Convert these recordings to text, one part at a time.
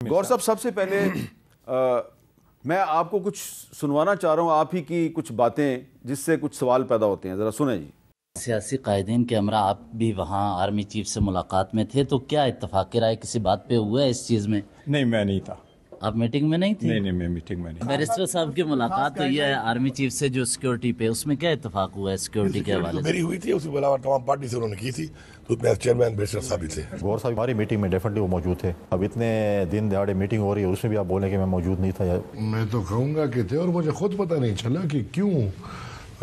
گور صاحب سب سے پہلے میں آپ کو کچھ سنوانا چاہ رہا ہوں، آپ ہی کی کچھ باتیں جس سے کچھ سوال پیدا ہوتے ہیں، ذرا سنیں جی۔ سیاسی قائدین کے ہمراہ آپ بھی وہاں آرمی چیف سے ملاقات میں تھے، تو کیا اتفاق رائے کسی بات پہ ہوا ہے اس چیز میں؟ نہیں، میں نہیں تھا۔ آپ میٹنگ میں نہیں تھے؟ نہیں، میں میٹنگ میں نہیں۔ بیرسٹر صاحب کی ملاقات ہوئی ہے آرمی چیف سے جو سیکیورٹی پہ، اس میں کیا اتفاق ہوا ہے سیکیورٹی کے حوالے سے؟ میری ہوئی تھی، اس کے علاوہ تمام پارٹی سے انہوں نے کی تھی، تو اس میں چیئرمین بیرسٹر صاحب بھی تھے۔ گور صاحب ہماری میٹنگ میں ڈیفینیٹلی وہ موجود تھے۔ اب اتنے دن دہاڑے میٹنگ ہو رہی ہے، اس میں بھی آپ بولیں کہ میں موجود نہیں تھا۔ میں تو کہوں گا کہ تھے، اور مجھے خود پتہ نہیں چلا کہ کیوں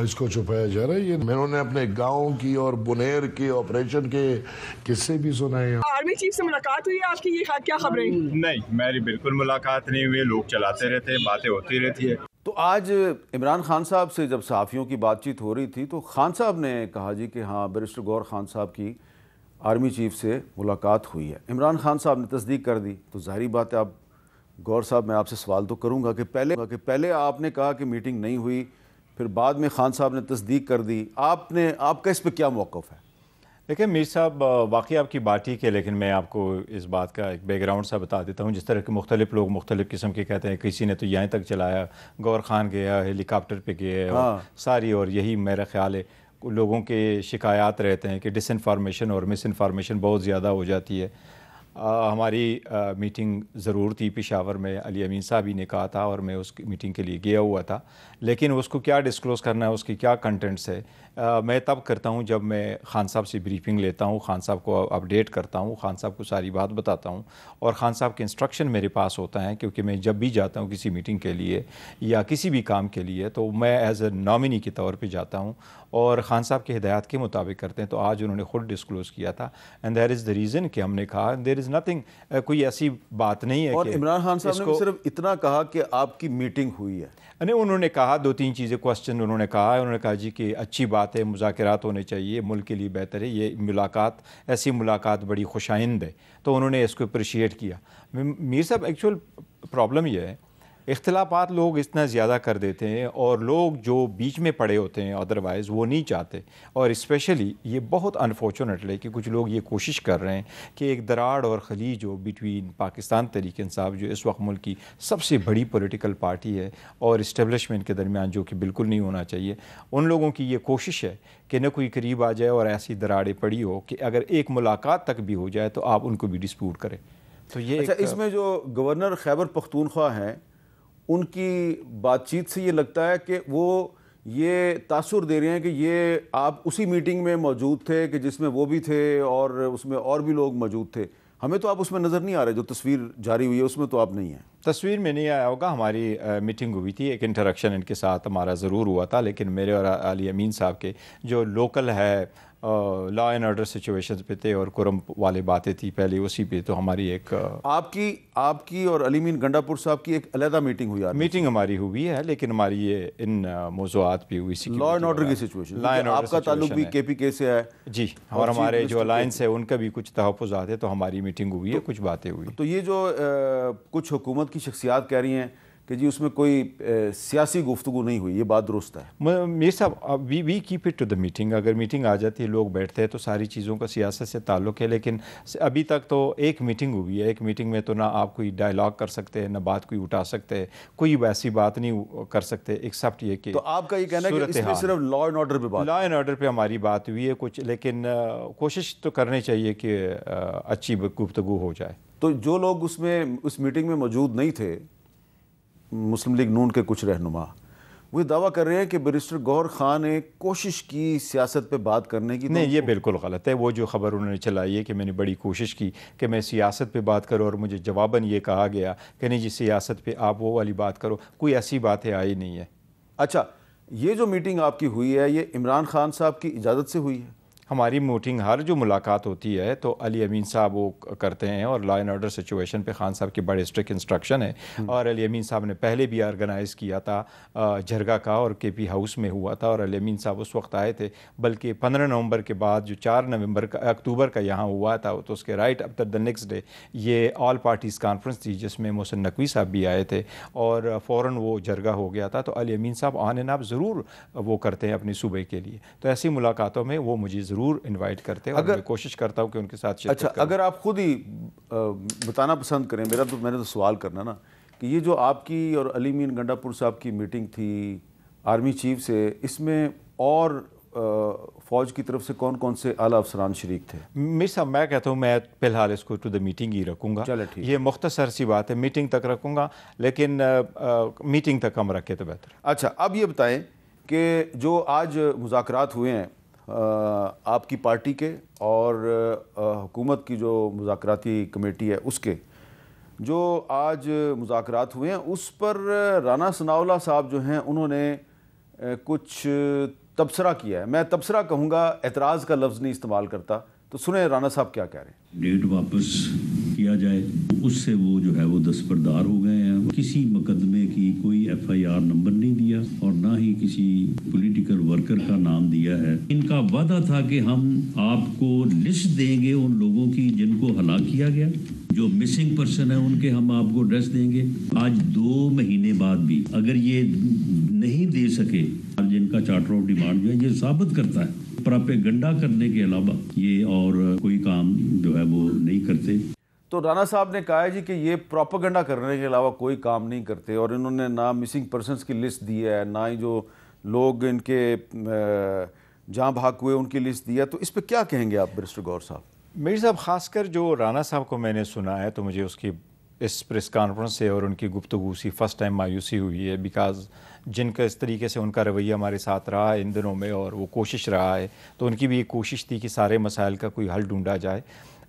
اس کو چھپایا جا رہا ہے۔ یہ میں نے اپنے گاؤں کی اور بنیر کے آپریشن کے قصے بھی سنائے۔ آرمی چیف سے ملاقات ہوئی ہے آپ کی، یہ کیا خبریں؟ نہیں، میری بالکل ملاقات نہیں ہوئی، لوگ چلاتے رہتے، باتیں ہوتی رہتی ہے۔ تو آج عمران خان صاحب سے جب صحافیوں کی بات چیت ہو رہی تھی تو خان صاحب نے کہا جی کہ ہاں بیرسٹر گور خان صاحب کی آرمی چیف سے ملاقات ہوئی ہے۔ عمران خان صاحب نے تصدیق کر دی، تو ظاہری بات ہے اب گور صاحب میں آپ سے سوال تو کروں گا کہ پہلے آپ نے کہا کہ میٹنگ نہیں ہوئی، پھر بعد میں خان صاحب نے تصدیق کر دی، آپ کا اس پہ کیا موقف ہے؟ دیکھیں میر صاحب، واقعی آپ کی بات ٹھیک ہے، لیکن میں آپ کو اس بات کا ایک بیک گراؤنڈ سا بتا دیتا ہوں۔ جس طرح کے مختلف لوگ مختلف قسم کے کہتے ہیں، کسی نے تو یہیں تک چلایا، گور خان گیا ہیلی کاپٹر پہ گیا، اور ساری، اور یہی میرا خیال ہے لوگوں کے شکایات رہتے ہیں کہ ڈس انفارمیشن اور مس انفارمیشن بہت زیادہ ہو جاتی ہے۔ ہماری میٹنگ ضرور تھی پشاور میں، علی امین صاحب ہی نے کہا تھا، اور میں اس میٹنگ کے لیے گیا ہوا تھا، لیکن اس کو کیا ڈسکلوز کرنا ہے، اس کی کیا کنٹینٹس ہے، میں تب کرتا ہوں جب میں خان صاحب سے بریفنگ لیتا ہوں، خان صاحب کو اپڈیٹ کرتا ہوں، خان صاحب کو ساری بات بتاتا ہوں، اور خان صاحب کے انسٹرکشن میرے پاس ہوتا ہے، کیونکہ میں جب بھی جاتا ہوں کسی میٹنگ کے لیے یا کسی بھی کام کے لیے تو میں ایز اے نامنی کے طور پہ جاتا ہوں، اور خان صاحب کے ہدایات کے مطابق کرتے ہیں۔ تو آج انہوں نے خود ڈسکلوز کیا تھا، and there is the reason کہ ہم نے کہا دیر از نتھنگ، کوئی ایسی بات نہیں ہے۔ اور عمران خان صاحب نے بھی صرف اتنا کہا کہ آپ کی میٹنگ ہوئی ہے؟ نہیں، انہوں نے کہا دو تین چیزیں، کوسچن انہوں نے کہا جی کہ اچھی بات ہے، مذاکرات ہونے چاہیے، ملک کے لیے بہتر ہے، یہ ملاقات، ایسی ملاقات بڑی خوش آئند ہے، تو انہوں نے اس کو اپریشیٹ کیا۔ میر صاحب، ایکچوئل پرابلم یہ ہے، اختلافات لوگ اتنا زیادہ کر دیتے ہیں، اور لوگ جو بیچ میں پڑے ہوتے ہیں ادروائز وہ نہیں چاہتے، اور اسپیشلی یہ بہت انفارچونیٹ ہے کہ کچھ لوگ یہ کوشش کر رہے ہیں کہ ایک دراڑ اور خلیج ہو بٹوین پاکستان تحریک انصاف، جو اس وقت ملک کی سب سے بڑی پولیٹیکل پارٹی ہے، اور اسٹیبلشمنٹ کے درمیان، جو کہ بالکل نہیں ہونا چاہیے۔ ان لوگوں کی یہ کوشش ہے کہ نہ کوئی قریب آ جائے اور ایسی دراڑیں پڑی ہو کہ اگر ایک ملاقات تک بھی ہو جائے تو آپ ان کو بھی ڈسپیوٹ کریں۔ تو یہ اچھا، اس میں جو گورنر خیبر پختونخوا ہیں، ان کی بات چیت سے یہ لگتا ہے کہ وہ یہ تاثر دے رہے ہیں کہ یہ آپ اسی میٹنگ میں موجود تھے کہ جس میں وہ بھی تھے اور اس میں اور بھی لوگ موجود تھے، ہمیں تو آپ اس میں نظر نہیں آ رہے، جو تصویر جاری ہوئی ہے اس میں تو آپ نہیں ہیں۔ تصویر میں نہیں آیا ہوگا، ہماری میٹنگ ہوئی تھی، ایک انٹریکشن ان کے ساتھ ہمارا ضرور ہوا تھا، لیکن میرے اور علی امین صاحب کے جو لوکل ہے لا اینڈ آرڈر سچویشنز پہ تھے، اور کرم والے باتیں تھی پہلے، اسی پہ تو ہماری ایک آپ کی اور علی امین گنڈا پور صاحب کی ایک علیحدہ میٹنگ ہوئی ہے؟ میٹنگ ہماری ہوئی ہے، لیکن ہماری یہ ان موضوعات پہ ہوئی، لا اینڈ آرڈر کی سچویشن، آپ کا تعلق بھی کے پی کے سے ہے جی، اور ہمارے جو الائنس ہے ان کا بھی کچھ تحفظات ہے، تو ہماری میٹنگ ہوئی ہے، کچھ باتیں ہوئی۔ تو یہ جو کچھ حکومت کی شخصیات کہہ رہی ہیں کہ جی اس میں کوئی سیاسی گفتگو نہیں ہوئی، یہ بات درست ہے؟ میر صاحب، we keep it to the meeting, اگر میٹنگ آ جاتی ہے، لوگ بیٹھتے ہیں، تو ساری چیزوں کا سیاست سے تعلق ہے، لیکن ابھی تک تو ایک میٹنگ ہوئی ہے، ایک میٹنگ میں تو نہ آپ کوئی ڈائلاگ کر سکتے ہیں، نہ بات کوئی اٹھا سکتے ہیں، کوئی ویسی بات نہیں کر سکتے ایکسیپٹ یہ کہ، تو آپ کا یہ کہنا ہے کہ اس میں صرف لا اینڈ آرڈر پہ بات، لا اینڈ آرڈر پہ ہماری بات ہوئی ہے کچھ، لیکن کوشش تو کرنی چاہیے کہ اچھی گفتگو ہو جائے۔ تو جو لوگ اس میٹنگ میں موجود نہیں تھے، مسلم لیگ نون کے کچھ رہنما، وہ دعویٰ کر رہے ہیں کہ بیرسٹر گور خان نے کوشش کی سیاست پہ بات کرنے کی۔ نہیں، یہ بالکل غلط ہے، وہ جو خبر انہوں نے چلائی ہے کہ میں نے بڑی کوشش کی کہ میں سیاست پہ بات کروں، اور مجھے جواباً یہ کہا گیا کہ نہیں جی سیاست پہ آپ وہ والی بات کرو، کوئی ایسی باتیں آئی نہیں ہے۔ اچھا، یہ جو میٹنگ آپ کی ہوئی ہے یہ عمران خان صاحب کی اجازت سے ہوئی ہے؟ ہماری میٹنگ، ہر جو ملاقات ہوتی ہے تو علی امین صاحب وہ کرتے ہیں، اور لا اینڈ آرڈر سچویشن پہ خان صاحب کے بڑے اسٹرکٹ انسٹرکشن ہے، اور علی امین صاحب نے پہلے بھی آرگنائز کیا تھا جرگا کا، اور کے پی ہاؤس میں ہوا تھا، اور علی امین صاحب اس وقت آئے تھے، بلکہ 15 نومبر کے بعد جو 4 اکتوبر کا یہاں ہوا تھا، تو اس کے right after the next day یہ آل پارٹیز کانفرنس تھی، جس میں محسن نقوی صاحب بھی آئے تھے، اور فوراً وہ جرگا ہو گیا تھا۔ تو علی امین صاحب آن اینڈ آف ضرور وہ کرتے ہیں اپنے صوبے کے لیے، تو ایسی ملاقاتوں میں وہ مجھے ضرور ضرور انوائٹ کرتے اور میں کوشش کرتا ہوں کہ ان کے ساتھ شرکت اچھا کروں۔ اگر آپ خود ہی بتانا پسند کریں، میں نے تو سوال کرنا نا کہ یہ جو آپ کی اور علی مین گنڈا پور صاحب کی میٹنگ تھی آرمی چیف سے، اس میں اور فوج کی طرف سے کون کون سے اعلیٰ افسران شریک تھے؟ میر صاحب میں کہتا ہوں میں فی الحال اس کو ٹو دا میٹنگ ہی رکھوں گا، چلے ٹھیک، یہ مختصر سی بات ہے، میٹنگ تک رکھوں گا، لیکن میٹنگ تک ہم رکھے تو بہتر۔ اچھا اب یہ بتائیں کہ جو آج مذاکرات ہوئے ہیں آپ کی پارٹی کے اور حکومت کی جو مذاکراتی کمیٹی ہے اس کے، جو آج مذاکرات ہوئے ہیں اس پر رانا ثناءاللہ صاحب جو ہیں انہوں نے کچھ تبصرہ کیا ہے، میں تبصرہ کہوں گا، اعتراض کا لفظ نہیں استعمال کرتا، تو سنیں رانا صاحب کیا کہہ رہے ہیں۔ ڈیٹ واپس کیا جائے، اس سے وہ جو ہے وہ دستبردار ہو گئے ہیں، کسی مقدمے کی کوئی ایف آئی آر نمبر نہیں دیا اور نہ ہی کسی پولیٹیکل ورکر کا نام دیا ہے۔ ان کا وعدہ تھا کہ ہم آپ کو لسٹ دیں گے ان لوگوں کی جن کو ہلاک کیا گیا، جو مسنگ پرسن ہیں ان کے ہم آپ کو ایڈریس دیں گے۔ آج 2 مہینے بعد بھی اگر یہ نہیں دے سکے، جن کا چارٹر آف ڈیمانڈ جو ہے یہ ثابت کرتا ہے پراپیگنڈا کرنے کے علاوہ یہ اور کوئی کام جو ہے وہ نہیں کرتے۔ تو رانا صاحب نے کہا ہے جی کہ یہ پروپیگنڈا کرنے کے علاوہ کوئی کام نہیں کرتے، اور انہوں نے نہ مسنگ پرسنس کی لسٹ دی ہے، نہ ہی جو لوگ ان کے جہاں بھاگ ہوئے ان کی لسٹ دی ہے، تو اس پہ کیا کہیں گے آپ بیرسٹر غور صاحب؟ میر صاحب خاص کر جو رانا صاحب کو میں نے سنا ہے تو مجھے اس پریس کانفرنس سے اور ان کی گفتگو سے فرسٹ ٹائم مایوسی ہوئی ہے، بیکاز جن کا اس طریقے سے ان کا رویہ ہمارے ساتھ رہا ہے ان دنوں میں اور وہ کوشش رہا ہے، تو ان کی بھی ایک کوشش تھی کہ سارے مسائل کا کوئی حل ڈھونڈا جائے۔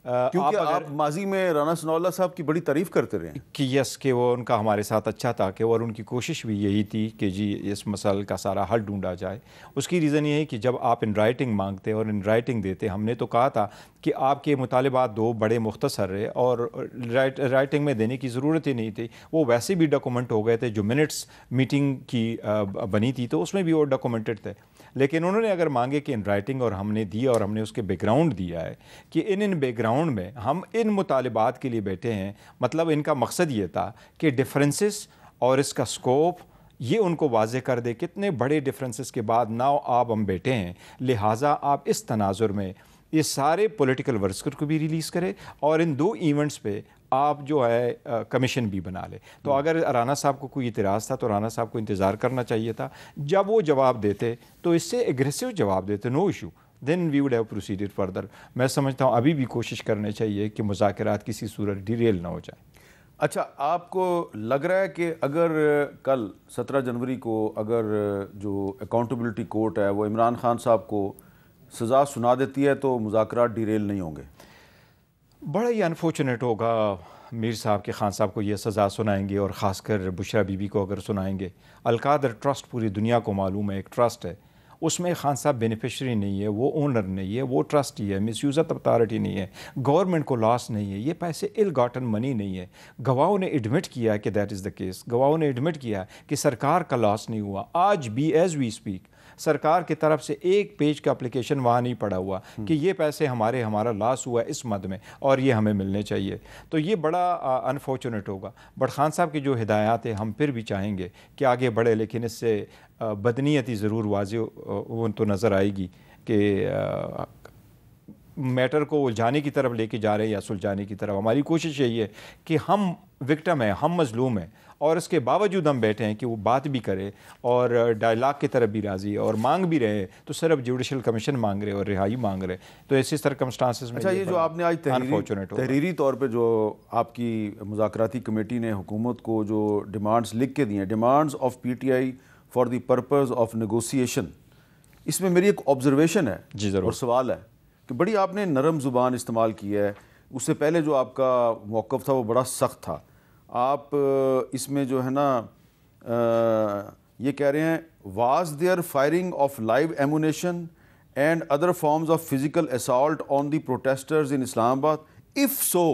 کیونکہ آپ ماضی میں رانا ثناءاللہ صاحب کی بڑی تعریف کرتے رہے ہیں کہ یس کہ وہ ان کا ہمارے ساتھ اچھا تھا کہ، اور ان کی کوشش بھی یہی تھی کہ جی اس مسئلے کا سارا حل ڈھونڈا جائے۔ اس کی ریزن یہ ہے کہ جب آپ ان رائٹنگ مانگتے اور ان رائٹنگ دیتے، ہم نے تو کہا تھا کہ آپ کے مطالبات 2 بڑے مختصر رہے اور رائٹنگ میں دینے کی ضرورت ہی نہیں تھی، وہ ویسے بھی ڈاکومنٹ ہو گئے تھے، جو منٹس میٹنگ کی بنی تھی تو اس میں بھی وہ ڈاکومنٹڈ تھے، لیکن انہوں نے اگر مانگے کہ ان رائٹنگ اور ہم نے دیا اور ہم نے اس کے بیک گراؤنڈ دیا ہے کہ ان بیک گراؤنڈ میں ہم ان مطالبات کے لیے بیٹھے ہیں، مطلب ان کا مقصد یہ تھا کہ ڈفرینسز اور اس کا سکوپ یہ ان کو واضح کر دے، کتنے بڑے ڈفرینسز کے بعد ناؤ آپ ہم بیٹھے ہیں، لہٰذا آپ اس تناظر میں یہ سارے پولیٹیکل ورکر کو بھی ریلیز کرے اور ان 2 ایونٹس پہ آپ جو ہے کمیشن بھی بنا لے۔ تو اگر رانا صاحب کو کوئی اعتراض تھا تو رانا صاحب کو انتظار کرنا چاہیے تھا، جب وہ جواب دیتے تو اس سے ایگریسو جواب دیتے، no issue, then we would have proceeded further. میں سمجھتا ہوں ابھی بھی کوشش کرنے چاہیے کہ مذاکرات کسی صورت ڈیریل نہ ہو جائیں۔ اچھا آپ کو لگ رہا ہے کہ اگر کل 17 جنوری کو اگر جو اکاؤنٹیبلٹی کورٹ ہے وہ عمران خان صاحب کو سزا سنا دیتی ہے تو مذاکرات ڈیریل نہیں ہوں گے؟ بڑا ہی انفارچونیٹ ہوگا میر صاحب کے خان صاحب کو یہ سزا سنائیں گے، اور خاص کر بشرا بی بی کو اگر سنائیں گے۔ القادر ٹرسٹ پوری دنیا کو معلوم ہے، ایک ٹرسٹ ہے، اس میں خان صاحب بینیفیشری نہیں ہے، وہ اونر نہیں ہے، وہ ٹرسٹی ہے، مس یوز آف اتھارٹی نہیں ہے، گورنمنٹ کو لاس نہیں ہے، یہ پیسے ال گاٹن منی نہیں ہے۔ گواہوں نے ایڈمٹ کیا ہے کہ دیٹ از دا کیس، گواہوں نے ایڈمٹ کیا ہے کہ سرکار کا لاس نہیں ہوا۔ آج بھی ایز وی اسپیک سرکار کی طرف سے 1 پیج کا اپلیکیشن وہاں نہیں پڑا ہوا کہ یہ پیسے ہمارا لاس ہوا ہے اس مد میں اور یہ ہمیں ملنے چاہیے، تو یہ بڑا انفارچونیٹ ہوگا۔ بٹ خان صاحب کی جو ہدایات ہیں ہم پھر بھی چاہیں گے کہ آگے بڑھے، لیکن اس سے بدنیتی ضرور واضح وہ تو نظر آئے گی کہ میٹر کو الجھانے کی طرف لے کے جا رہے ہیں یا سلجھانے کی طرف۔ ہماری کوشش یہی ہے کہ ہم وکٹم ہیں، ہم مظلوم ہیں، اور اس کے باوجود ہم بیٹھے ہیں کہ وہ بات بھی کرے اور ڈائلاگ کی طرف بھی راضی اور مانگ بھی رہے، تو صرف جوڈیشل کمیشن مانگ رہے اور رہائی مانگ رہے، تو ایسی سرکمسٹانسز میں اچھا یہ جو آپ نے آج تحریری طور پہ جو آپ کی مذاکراتی کمیٹی نے حکومت کو جو ڈیمانڈز لکھ کے دی ہیں، demands of P T I for the purpose of negotiation, اس میں میری ایک آبزرویشن ہے جی ضرور، اور سوال ہے کہ بڑی آپ نے نرم زبان استعمال کی ہے، اس سے پہلے جو آپ کا موقف تھا وہ بڑا سخت تھا۔ آپ اس میں جو ہے نا یہ کہہ رہے ہیں was there firing of live ammunition and other forms of physical assault on the protesters in Islamabad, if so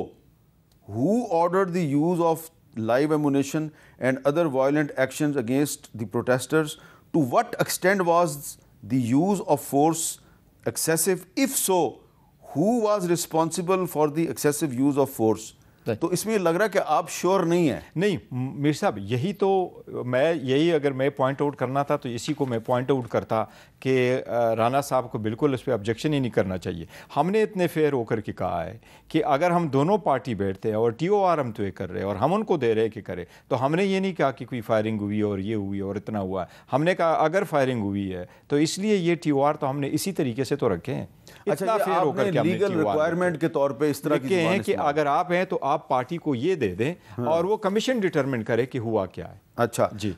who ordered the use of live ammunition and other violent actions against the protesters? To what extent was the use of force excessive? If so, who was responsible for the excessive use of force? تو اس میں لگ رہا ہے کہ آپ شور نہیں ہیں. نہیں میر صاحب، یہی تو اگر میں پوائنٹ آؤٹ کرنا تھا تو اسی کو میں پوائنٹ آؤٹ کرتا کہ رانا صاحب کو بالکل اس پہ آبجیکشن ہی نہیں کرنا چاہیے. ہم نے اتنے فیئر ہو کر کے کہا ہے کہ اگر ہم دونوں پارٹی بیٹھتے ہیں اور ٹی او آر ہم تو یہ کر رہے ہیں اور ہم ان کو دے رہے کہ کرے، تو ہم نے یہ نہیں کہا کہ کوئی فائرنگ ہوئی اور یہ ہوئی اور اتنا ہوا ہے. ہم نے کہا اگر فائرنگ ہوئی ہے تو اس لیے یہ ٹی او آر تو ہم نے اسی طریقے سے تو رکھے ہیں. اچھا، آپ نے لیگل ریکوائرمنٹ کے طور پہ اس طرح کی ہیں کہ اگر آپ ہیں تو آپ پارٹی کو یہ دے دیں اور وہ کمیشن ڈٹرمن کرے کہ ہوا کیا ہے. اچھا جی.